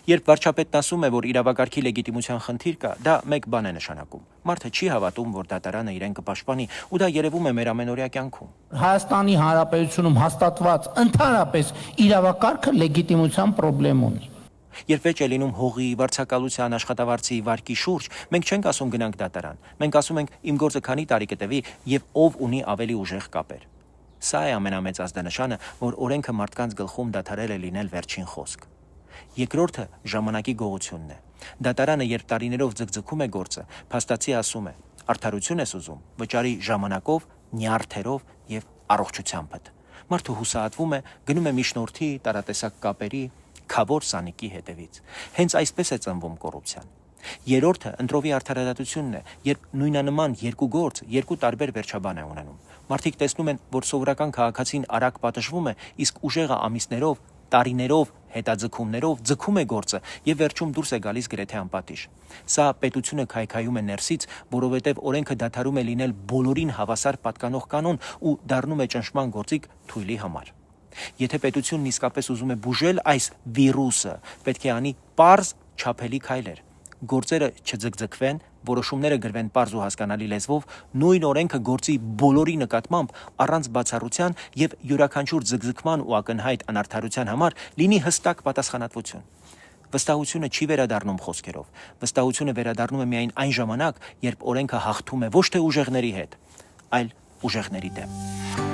Երբ վարչապետն ասում է, որ իրավակարգի լեգիտիմության խնդիր կա, դա մեկ բան է նշանակում։ Մարդը չի հավատում, որ դատարանը իրեն կպաշտպանի, ու դա երևում է մեր ամենօրյա կյանքում։ Հայաստանի Հանրապետությունում հաստատված ընդհանրապես իրավակարգը լեգիտիմության խնդրեմ ունի։ Երբ վեճ է լինում հողի, վարձակալության, աշխատավարձի, վարկի շուրջ, մենք չենք ասում գնանք դատարան։ Մենք ասում ենք իմ գործը քանի տարի կտևի եւ ով ունի ավելի ուժեղ կապեր։ Սա է ամենամեծ ազդանշանը, որ օրենքը մարդկանց գլխում դադարել է լինել վերջին խոսք։ Երկրորդը ժամանակի գողությունն է։ Դատարանը, երբ տարիներով ձգձգում է գործը, փաստացի ասում է. արդարություն ես ուզում, վճարի ժամանակով, նյարդերով եւ առողջությամբ։ Մարդը հուսահատվում է, գնում է միջնորդի, տարատեսակ կապերի, քավոր սանիկի հետևից։ Հենց այսպես է ծնվում կոռուպցիան։ Երրորդը ընտրովի արդարադատությունն է, երբ նույնանման երկու գործ երկու տարբեր վերջաբան է ունենում։ Մարդիկ տեսնում են, որ սովորական քաղաքացին արագ պատժվում է, իսկ ուժեղը ամիսներով, տարիներով, հետաձգումներով ձգում է գործը եւ վերջում դուրս է գալիս գրեթե անպատիժ։ Սա պետությունը քայքայում է ներսից, որովհետեւ օրենքը դադարում է լինել բոլորին հավասար պատկանող կանոն ու դառնում է ճնշման գործիք թույլի համար։ Եթե պետությունն իսկապես ուզում է բուժել այս վիրուսը, պետք է անի պարզ չափելի քայլեր։ Գործերը չձգձգվեն, որոշումները գրվեն պարզ ու հասկանալի լեզվով, նույն օրենքը գործի բոլորի նկատմամբ առանց բացառության եւ յուրաքանչյուր ձգձգման ու ակնհայտ անարդարության համար լինի հստակ պատասխանատվություն։ Վստահությունը չի վերադառնում խոսքերով։ Վստահությունը վերադառնում է միայն այն ժամանակ, երբ օրենքը հաղթում է ոչ թե ուժեղների հետ, այլ ուժեղների դեմ։